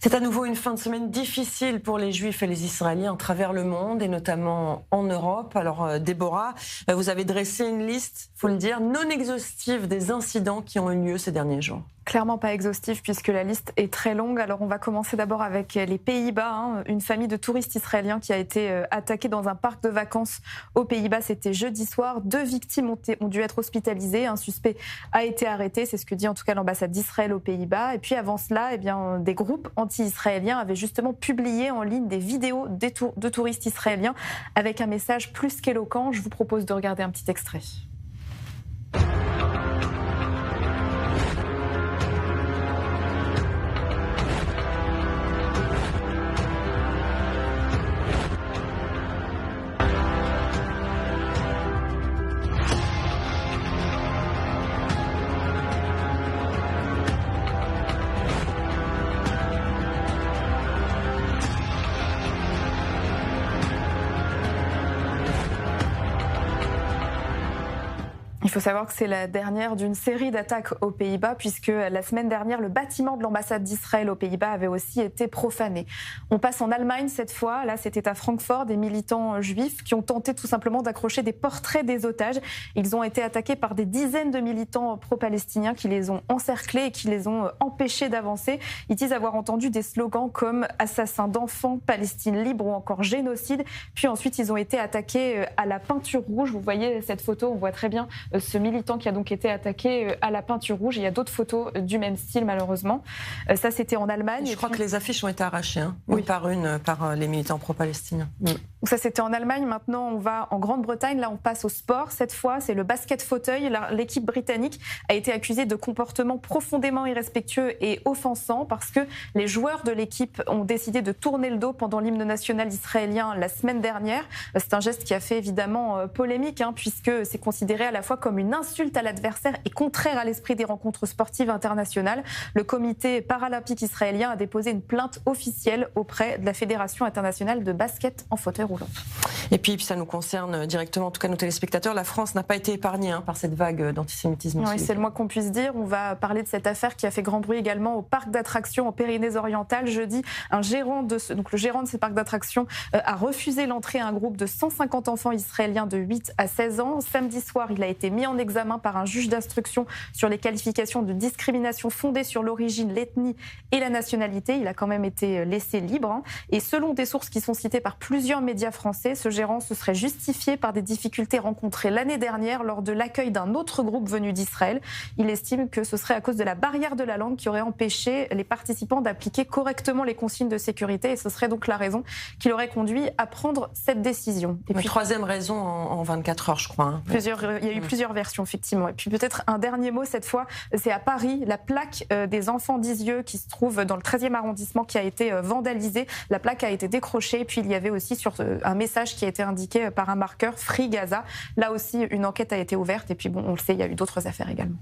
C'est à nouveau une fin de semaine difficile pour les Juifs et les Israéliens à travers le monde et notamment en Europe. Alors Déborah, vous avez dressé une liste, faut le dire, non exhaustive des incidents qui ont eu lieu ces derniers jours. Clairement pas exhaustive puisque la liste est très longue. Alors on va commencer d'abord avec les Pays-Bas. Une famille de touristes israéliens qui a été attaquée dans un parc de vacances aux Pays-Bas. C'était jeudi soir. 2 victimes ont dû être hospitalisées. Un suspect a été arrêté. C'est ce que dit en tout cas l'ambassade d'Israël aux Pays-Bas. Et puis avant cela, des groupes anti-israéliens avaient justement publié en ligne des vidéos de touristes israéliens avec un message plus qu'éloquent. Je vous propose de regarder un petit extrait. Il faut savoir que c'est la dernière d'une série d'attaques aux Pays-Bas puisque la semaine dernière, le bâtiment de l'ambassade d'Israël aux Pays-Bas avait aussi été profané. On passe en Allemagne cette fois. Là, c'était à Francfort, des militants juifs qui ont tenté tout simplement d'accrocher des portraits des otages. Ils ont été attaqués par des dizaines de militants pro-palestiniens qui les ont encerclés et qui les ont empêchés d'avancer. Ils disent avoir entendu des slogans comme « assassin d'enfants »,« Palestine libre » ou encore « génocide ». Puis ensuite, ils ont été attaqués à la peinture rouge. Vous voyez cette photo, on voit très bien ce militant qui a donc été attaqué à la peinture rouge. Il y a d'autres photos du même style, malheureusement. Ça, c'était en Allemagne. Je crois que les affiches ont été arrachées, une par les militants pro-palestiniens. Donc ça, c'était en Allemagne. Maintenant, on va en Grande-Bretagne. Là, on passe au sport. Cette fois, c'est le basket fauteuil. L'équipe britannique a été accusée de comportements profondément irrespectueux et offensants parce que les joueurs de l'équipe ont décidé de tourner le dos pendant l'hymne national israélien la semaine dernière. C'est un geste qui a fait évidemment polémique, puisque c'est considéré à la fois comme une insulte à l'adversaire et contraire à l'esprit des rencontres sportives internationales. Le comité paralympique israélien a déposé une plainte officielle auprès de la Fédération internationale de basket en fauteuil roulant. Et puis ça nous concerne directement, en tout cas nos téléspectateurs. La France n'a pas été épargnée par cette vague d'antisémitisme. Oui, c'est le moins qu'on puisse dire. On va parler de cette affaire qui a fait grand bruit également au parc d'attractions aux Pyrénées-Orientales. Jeudi, le gérant de ce parc d'attractions a refusé l'entrée à un groupe de 150 enfants israéliens de 8 à 16 ans. Samedi soir, il a été mis en examen par un juge d'instruction sur les qualifications de discrimination fondées sur l'origine, l'ethnie et la nationalité. Il a quand même été laissé libre. Et selon des sources qui sont citées par plusieurs médias français, ce gérant se serait justifié par des difficultés rencontrées l'année dernière lors de l'accueil d'un autre groupe venu d'Israël. Il estime que ce serait à cause de la barrière de la langue qui aurait empêché les participants d'appliquer correctement les consignes de sécurité. Et ce serait donc la raison qui l'aurait conduit à prendre cette décision. Et puis, troisième raison en 24 heures, je crois. Il y a eu plusieurs versions, effectivement. Et puis peut-être un dernier mot cette fois, c'est à Paris, la plaque des enfants d'Isieux qui se trouve dans le 13e arrondissement qui a été vandalisée. La plaque a été décrochée. Et puis il y avait aussi un message qui a été indiqué par un marqueur Free Gaza. Là aussi, une enquête a été ouverte. Et puis bon, on le sait, il y a eu d'autres affaires également.